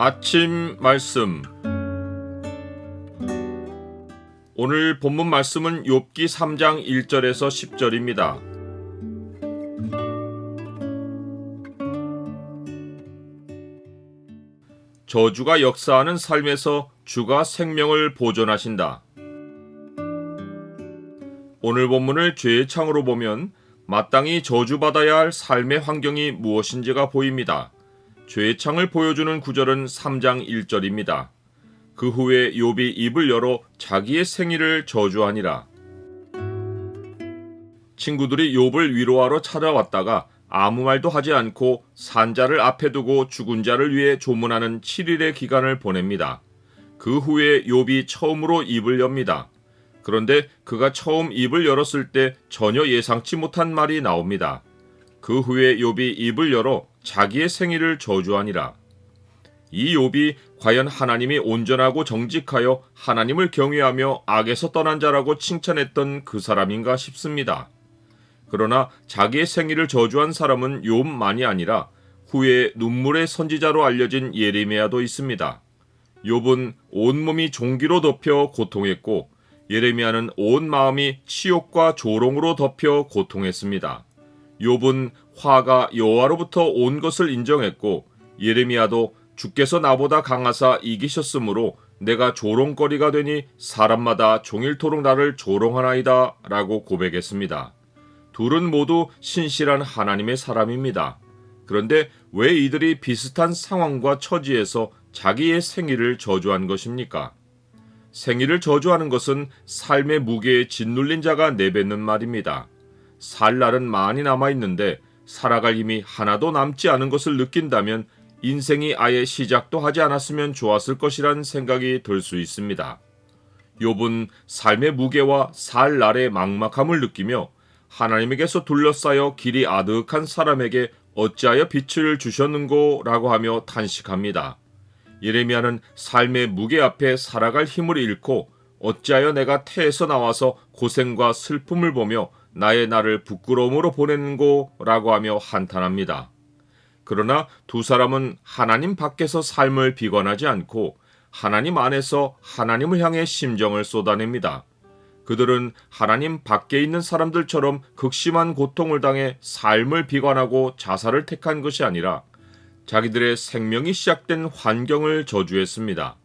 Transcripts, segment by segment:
아침 말씀. 오늘 본문 말씀은 욥기 3장 1절에서 10절입니다. 저주가 역사하는 삶에서 주가 생명을 보존하신다. 오늘 본문을 죄의 창으로 보면 마땅히 저주받아야 할 삶의 환경이 무엇인지가 보입니다. 죄의 창을 보여주는 구절은 3장 1절입니다. 그 후에 욥이 입을 열어 자기의 생일을 저주하니라. 친구들이 욥을 위로하러 찾아왔다가 아무 말도 하지 않고 산자를 앞에 두고 죽은 자를 위해 조문하는 7일의 기간을 보냅니다. 그 후에 욥이 처음으로 입을 엽니다. 그런데 그가 처음 입을 열었을 때 전혀 예상치 못한 말이 나옵니다. 그 후에 욥이 입을 열어 자기의 생일을 저주하니라. 이 욥이 과연 하나님이 온전하고 정직하여 하나님을 경외하며 악에서 떠난 자라고 칭찬했던 그 사람인가 싶습니다. 그러나 자기의 생일을 저주한 사람은 욥만이 아니라 후에 눈물의 선지자로 알려진 예레미야도 있습니다. 욥은 온몸이 종기로 덮여 고통했고 예레미야는 온 마음이 치욕과 조롱으로 덮여 고통했습니다. 욥은 화가 여호와로부터 온 것을 인정했고 예레미야도 주께서 나보다 강하사 이기셨으므로 내가 조롱거리가 되니 사람마다 종일토록 나를 조롱하나이다 라고 고백했습니다. 둘은 모두 신실한 하나님의 사람입니다. 그런데 왜 이들이 비슷한 상황과 처지에서 자기의 생일을 저주한 것입니까? 생일을 저주하는 것은 삶의 무게에 짓눌린 자가 내뱉는 말입니다. 살 날은 많이 남아있는데 살아갈 힘이 하나도 남지 않은 것을 느낀다면 인생이 아예 시작도 하지 않았으면 좋았을 것이란 생각이 들 수 있습니다. 욥은 삶의 무게와 살 날의 막막함을 느끼며 하나님에게서 둘러싸여 길이 아득한 사람에게 어찌하여 빛을 주셨는고 라고 하며 탄식합니다. 예레미야는 삶의 무게 앞에 살아갈 힘을 잃고 어찌하여 내가 태에서 나와서 고생과 슬픔을 보며 나의 날을 부끄러움으로 보내는고 라고 하며 한탄합니다. 그러나 두 사람은 하나님 밖에서 삶을 비관하지 않고 하나님 안에서 하나님을 향해 심정을 쏟아냅니다. 그들은 하나님 밖에 있는 사람들처럼 극심한 고통을 당해 삶을 비관하고 자살을 택한 것이 아니라 자기들의 생명이 시작된 환경을 저주했습니다.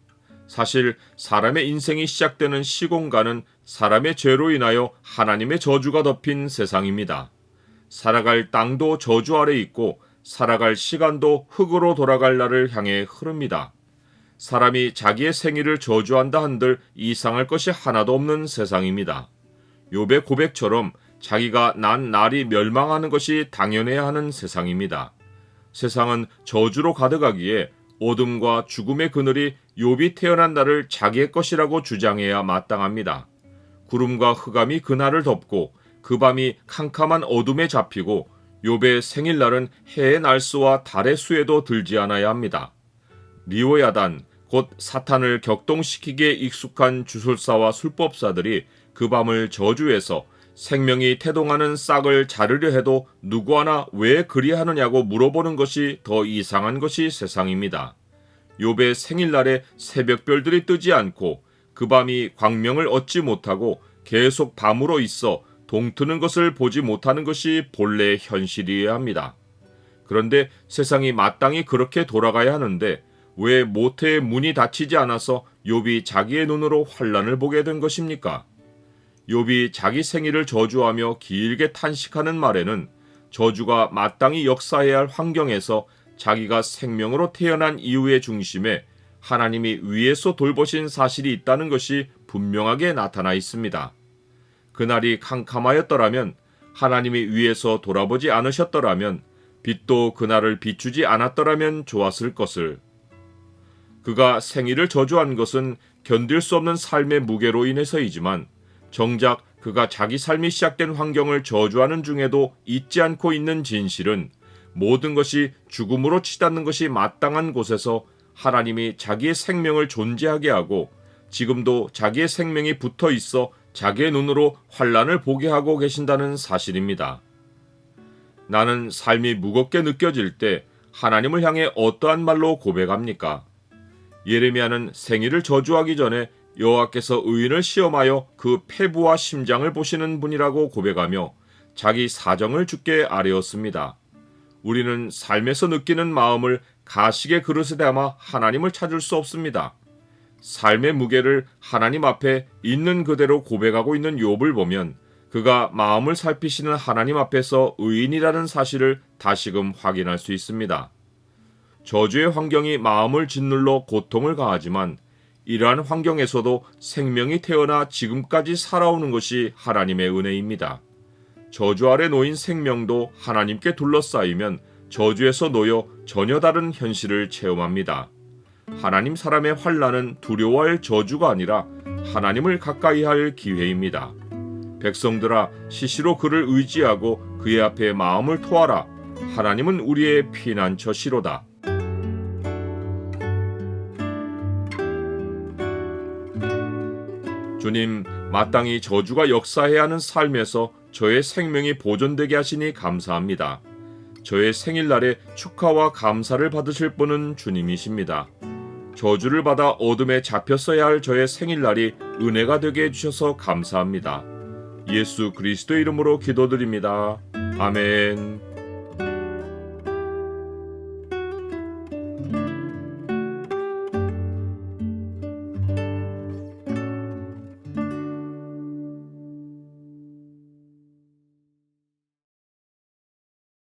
사실 사람의 인생이 시작되는 시공간은 사람의 죄로 인하여 하나님의 저주가 덮인 세상입니다. 살아갈 땅도 저주 아래 있고 살아갈 시간도 흙으로 돌아갈 날을 향해 흐릅니다. 사람이 자기의 생일을 저주한다 한들 이상할 것이 하나도 없는 세상입니다. 욥의 고백처럼 자기가 난 날이 멸망하는 것이 당연해야 하는 세상입니다. 세상은 저주로 가득하기에 어둠과 죽음의 그늘이 욥이 태어난 날을 자기의 것이라고 주장해야 마땅합니다. 구름과 흑암이 그날을 덮고 그 밤이 캄캄한 어둠에 잡히고 욥의 생일날은 해의 날수와 달의 수에도 들지 않아야 합니다. 리오야단, 곧 사탄을 격동시키기에 익숙한 주술사와 술법사들이 그 밤을 저주해서 생명이 태동하는 싹을 자르려 해도 누구 하나 왜 그리하느냐고 물어보는 것이 더 이상한 것이 세상입니다. 욥의 생일날에 새벽별들이 뜨지 않고 그 밤이 광명을 얻지 못하고 계속 밤으로 있어 동트는 것을 보지 못하는 것이 본래의 현실이어야 합니다. 그런데 세상이 마땅히 그렇게 돌아가야 하는데 왜 모태의 문이 닫히지 않아서 욥이 자기의 눈으로 환난을 보게 된 것입니까? 욥이 자기 생일을 저주하며 길게 탄식하는 말에는 저주가 마땅히 역사해야 할 환경에서 자기가 생명으로 태어난 이유의 중심에 하나님이 위에서 돌보신 사실이 있다는 것이 분명하게 나타나 있습니다. 그날이 캄캄하였더라면, 하나님이 위에서 돌아보지 않으셨더라면, 빛도 그날을 비추지 않았더라면 좋았을 것을. 그가 생일을 저주한 것은 견딜 수 없는 삶의 무게로 인해서이지만 정작 그가 자기 삶이 시작된 환경을 저주하는 중에도 잊지 않고 있는 진실은 모든 것이 죽음으로 치닫는 것이 마땅한 곳에서 하나님이 자기의 생명을 존재하게 하고 지금도 자기의 생명이 붙어 있어 자기의 눈으로 환난을 보게 하고 계신다는 사실입니다. 나는 삶이 무겁게 느껴질 때 하나님을 향해 어떠한 말로 고백합니까? 예레미야는 생일을 저주하기 전에 여호와께서 의인을 시험하여 그 폐부와 심장을 보시는 분이라고 고백하며 자기 사정을 주께 아뢰었습니다. 우리는 삶에서 느끼는 마음을 가식의 그릇에 담아 하나님을 찾을 수 없습니다. 삶의 무게를 하나님 앞에 있는 그대로 고백하고 있는 욥을 보면 그가 마음을 살피시는 하나님 앞에서 의인이라는 사실을 다시금 확인할 수 있습니다. 저주의 환경이 마음을 짓눌러 고통을 가하지만 이러한 환경에서도 생명이 태어나 지금까지 살아오는 것이 하나님의 은혜입니다. 저주 아래 놓인 생명도 하나님께 둘러싸이면 저주에서 놓여 전혀 다른 현실을 체험합니다. 하나님 사람의 환난은 두려워할 저주가 아니라 하나님을 가까이 할 기회입니다. 백성들아, 시시로 그를 의지하고 그의 앞에 마음을 토하라. 하나님은 우리의 피난처시로다. 주님, 마땅히 저주가 역사해야 하는 삶에서 저의 생명이 보존되게 하시니 감사합니다. 저의 생일날에 축하와 감사를 받으실 분은 주님이십니다. 저주를 받아 어둠에 잡혔어야 할 저의 생일날이 은혜가 되게 해주셔서 감사합니다. 예수 그리스도 이름으로 기도드립니다. 아멘.